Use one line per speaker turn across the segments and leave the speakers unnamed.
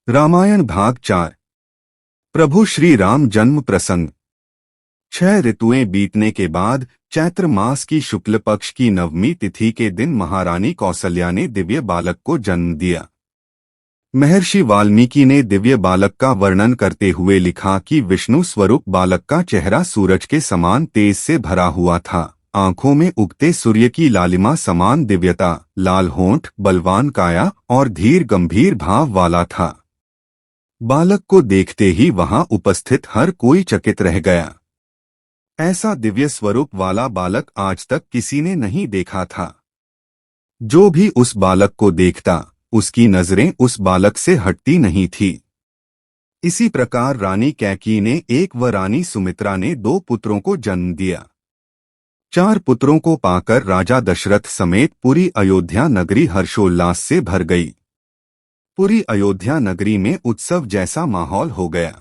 रामायण भाग 4। प्रभु श्री राम जन्म प्रसंग। 6 ऋतुएं बीतने के बाद चैत्र मास की शुक्ल पक्ष की नवमी तिथि के दिन महारानी कौसल्या ने दिव्य बालक को जन्म दिया। महर्षि वाल्मीकि ने दिव्य बालक का वर्णन करते हुए लिखा कि विष्णु स्वरूप बालक का चेहरा सूरज के समान तेज से भरा हुआ था। आंखों में उगते सूर्य की लालिमा समान दिव्यता, लाल होंठ, बलवान काया और धीर गंभीर भाव वाला था। बालक को देखते ही वहां उपस्थित हर कोई चकित रह गया। ऐसा दिव्य स्वरूप वाला बालक आज तक किसी ने नहीं देखा था। जो भी उस बालक को देखता, उसकी नजरें उस बालक से हटती नहीं थी। इसी प्रकार रानी कैकेयी ने एक व रानी सुमित्रा ने 2 पुत्रों को जन्म दिया। 4 पुत्रों को पाकर राजा दशरथ समेत पूरी अयोध्या नगरी हर्षोल्लास से भर गई। पूरी अयोध्या नगरी में उत्सव जैसा माहौल हो गया।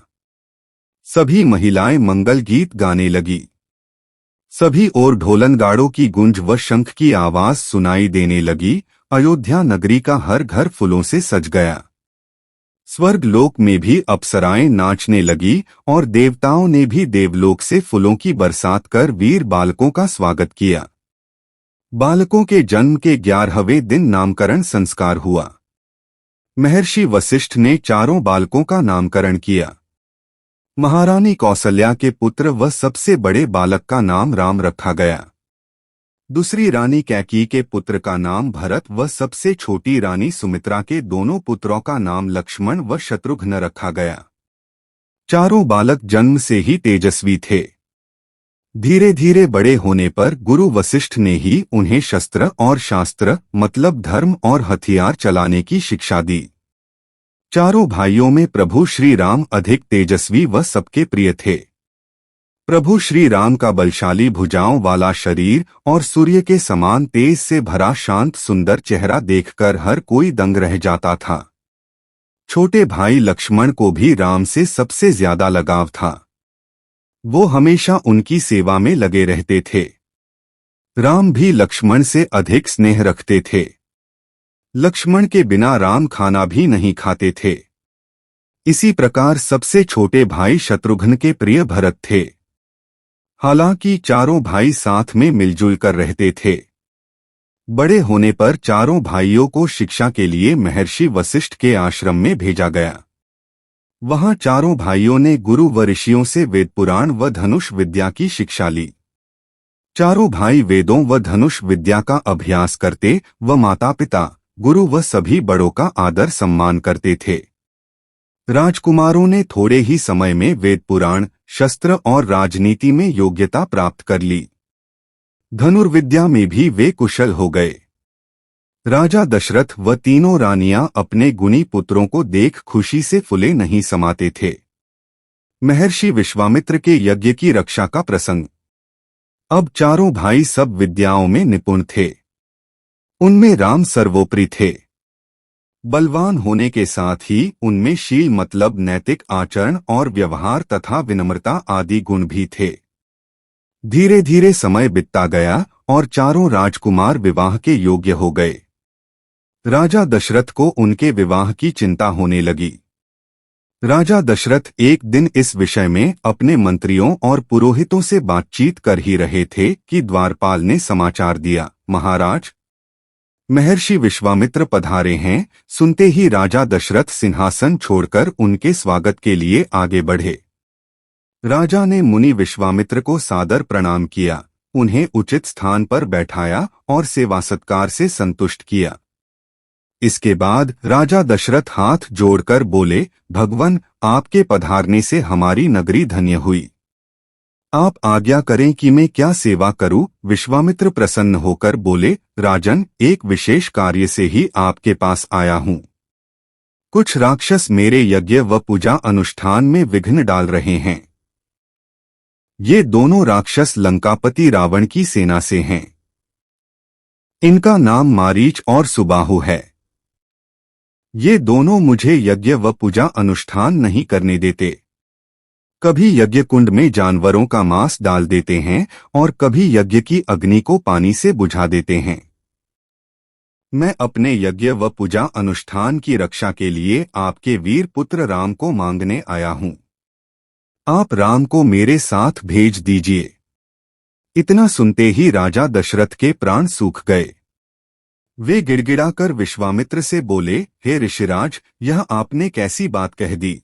सभी महिलाएं मंगल गीत गाने लगी। सभी ओर ढोलनगाड़ों की गूंज व शंख की आवाज सुनाई देने लगी। अयोध्या नगरी का हर घर फूलों से सज गया। स्वर्ग लोक में भी अप्सराएं नाचने लगी और देवताओं ने भी देवलोक से फूलों की बरसात कर वीर बालकों का स्वागत किया। बालकों के जन्म के 11वें दिन नामकरण संस्कार हुआ। महर्षि वशिष्ठ ने 4 बालकों का नामकरण किया। महारानी कौसल्या के पुत्र व सबसे बड़े बालक का नाम राम रखा गया। दूसरी रानी कैकेयी के पुत्र का नाम भरत व सबसे छोटी रानी सुमित्रा के दोनों पुत्रों का नाम लक्ष्मण व शत्रुघ्न रखा गया। 4 बालक जन्म से ही तेजस्वी थे। धीरे धीरे बड़े होने पर गुरु वशिष्ठ ने ही उन्हें शस्त्र और शास्त्र मतलब धर्म और हथियार चलाने की शिक्षा दी। 4 भाइयों में प्रभु श्री राम अधिक तेजस्वी व सबके प्रिय थे। प्रभु श्री राम का बलशाली भुजाओं वाला शरीर और सूर्य के समान तेज से भरा शांत सुंदर चेहरा देखकर हर कोई दंग रह जाता था। छोटे भाई लक्ष्मण को भी राम से सबसे ज्यादा लगाव था। वो हमेशा उनकी सेवा में लगे रहते थे। राम भी लक्ष्मण से अधिक स्नेह रखते थे। लक्ष्मण के बिना राम खाना भी नहीं खाते थे। इसी प्रकार सबसे छोटे भाई शत्रुघ्न के प्रिय भरत थे। हालांकि 4 भाई साथ में मिलजुल कर रहते थे। बड़े होने पर 4 भाइयों को शिक्षा के लिए महर्षि वशिष्ठ के आश्रम में भेजा गया। वहां 4 भाइयों ने गुरु व ऋषियों से वेद पुराण व धनुष विद्या की शिक्षा ली। 4 भाई वेदों व धनुष विद्या का अभ्यास करते व माता पिता, गुरु व सभी बड़ों का आदर सम्मान करते थे। राजकुमारों ने थोड़े ही समय में वेद पुराण, शस्त्र और राजनीति में योग्यता प्राप्त कर ली। धनुर्विद्या में भी वे कुशल हो गए। राजा दशरथ व तीनों रानियां अपने गुणी पुत्रों को देख खुशी से फूले नहीं समाते थे। महर्षि विश्वामित्र के यज्ञ की रक्षा का प्रसंग। अब 4 भाई सब विद्याओं में निपुण थे। उनमें राम सर्वोपरि थे। बलवान होने के साथ ही उनमें शील मतलब नैतिक आचरण और व्यवहार तथा विनम्रता आदि गुण भी थे। धीरे धीरे समय बीतता गया और 4 राजकुमार विवाह के योग्य हो गए। राजा दशरथ को उनके विवाह की चिंता होने लगी। राजा दशरथ एक दिन इस विषय में अपने मंत्रियों और पुरोहितों से बातचीत कर ही रहे थे कि द्वारपाल ने समाचार दिया, महाराज, महर्षि विश्वामित्र पधारे हैं। सुनते ही राजा दशरथ सिंहासन छोड़कर उनके स्वागत के लिए आगे बढ़े। राजा ने मुनि विश्वामित्र को सादर प्रणाम किया, उन्हें उचित स्थान पर बैठाया और सेवा सत्कार से संतुष्ट किया। इसके बाद राजा दशरथ हाथ जोड़कर बोले, भगवन, आपके पधारने से हमारी नगरी धन्य हुई। आप आज्ञा करें कि मैं क्या सेवा करूं? विश्वामित्र प्रसन्न होकर बोले, राजन, एक विशेष कार्य से ही आपके पास आया हूं। कुछ राक्षस मेरे यज्ञ व पूजा अनुष्ठान में विघ्न डाल रहे हैं। ये दोनों राक्षस लंकापति रावण की सेना से हैं। इनका नाम मारीच और सुबाहु है। ये दोनों मुझे यज्ञ व पूजा अनुष्ठान नहीं करने देते। कभी यज्ञ कुंड में जानवरों का मांस डाल देते हैं और कभी यज्ञ की अग्नि को पानी से बुझा देते हैं। मैं अपने यज्ञ व पूजा अनुष्ठान की रक्षा के लिए आपके वीर पुत्र राम को मांगने आया हूँ। आप राम को मेरे साथ भेज दीजिए। इतना सुनते ही राजा दशरथ के प्राण सूख गए। वे गिड़गिड़ाकर विश्वामित्र से बोले, हे ऋषिराज, यह आपने कैसी बात कह दी?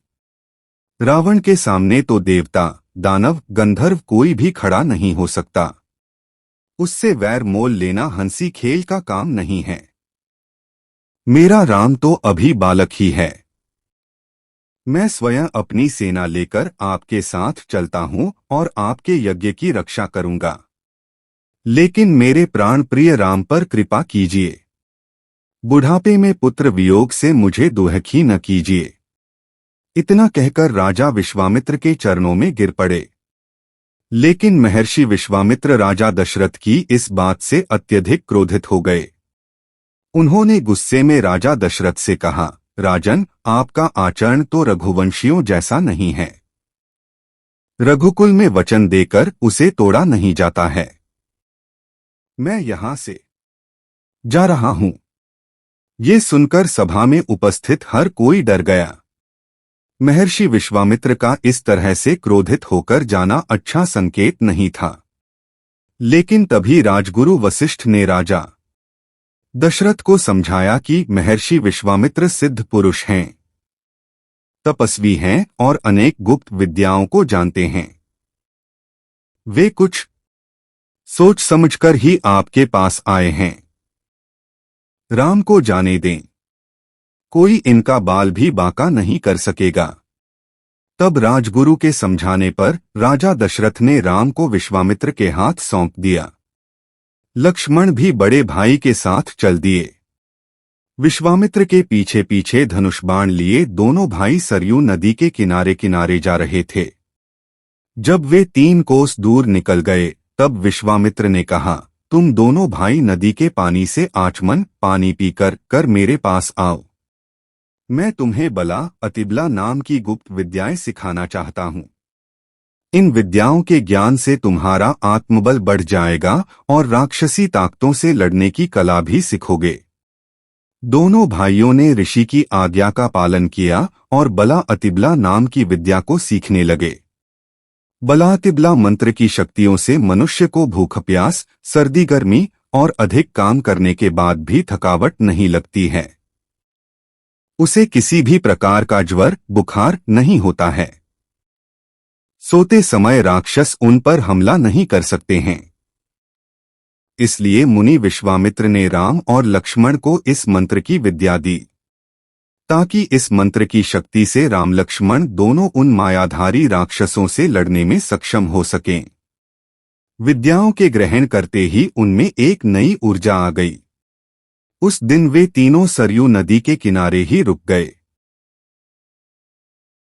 रावण के सामने तो देवता, दानव, गंधर्व कोई भी खड़ा नहीं हो सकता। उससे वैर मोल लेना हंसी खेल का काम नहीं है। मेरा राम तो अभी बालक ही है। मैं स्वयं अपनी सेना लेकर आपके साथ चलता हूं और आपके यज्ञ की रक्षा करूंगा। लेकिन मेरे प्राण प्रिय राम पर कृपा कीजिए। बुढ़ापे में पुत्र वियोग से मुझे दुखी न कीजिए। इतना कहकर राजा विश्वामित्र के चरणों में गिर पड़े। लेकिन महर्षि विश्वामित्र राजा दशरथ की इस बात से अत्यधिक क्रोधित हो गए। उन्होंने गुस्से में राजा दशरथ से कहा, राजन, आपका आचरण तो रघुवंशियों जैसा नहीं है। रघुकुल में वचन देकर उसे तोड़ा नहीं जाता है। मैं यहां से जा रहा हूं। ये सुनकर सभा में उपस्थित हर कोई डर गया। महर्षि विश्वामित्र का इस तरह से क्रोधित होकर जाना अच्छा संकेत नहीं था। लेकिन तभी राजगुरु वशिष्ठ ने राजा दशरथ को समझाया कि महर्षि विश्वामित्र सिद्ध पुरुष हैं, तपस्वी हैं और अनेक गुप्त विद्याओं को जानते हैं। वे कुछ सोच समझकर ही आपके पास आए हैं। राम को जाने दें, कोई इनका बाल भी बांका नहीं कर सकेगा। तब राजगुरु के समझाने पर राजा दशरथ ने राम को विश्वामित्र के हाथ सौंप दिया। लक्ष्मण भी बड़े भाई के साथ चल दिए। विश्वामित्र के पीछे पीछे धनुष बाण लिए दोनों भाई सरयू नदी के किनारे किनारे जा रहे थे। जब वे 3 कोस दूर निकल गए, तब विश्वामित्र ने कहा, तुम दोनों भाई नदी के पानी से आचमन पानी पीकर मेरे पास आओ। मैं तुम्हें बला अतिबला नाम की गुप्त विद्याएं सिखाना चाहता हूँ। इन विद्याओं के ज्ञान से तुम्हारा आत्मबल बढ़ जाएगा और राक्षसी ताकतों से लड़ने की कला भी सीखोगे। दोनों भाइयों ने ऋषि की आज्ञा का पालन किया और बला अतिबला नाम की विद्या को सीखने लगे। बला अतिबला मंत्र की शक्तियों से मनुष्य को भूख प्यास, सर्दी गर्मी और अधिक काम करने के बाद भी थकावट नहीं लगती है। उसे किसी भी प्रकार का ज्वर, बुखार नहीं होता है। सोते समय राक्षस उन पर हमला नहीं कर सकते हैं। इसलिए मुनि विश्वामित्र ने राम और लक्ष्मण को इस मंत्र की विद्या दी, ताकि इस मंत्र की शक्ति से राम लक्ष्मण दोनों उन मायाधारी राक्षसों से लड़ने में सक्षम हो सकें। विद्याओं के ग्रहण करते ही उनमें एक नई ऊर्जा आ गई। उस दिन वे तीनों सरयू नदी के किनारे ही रुक गए।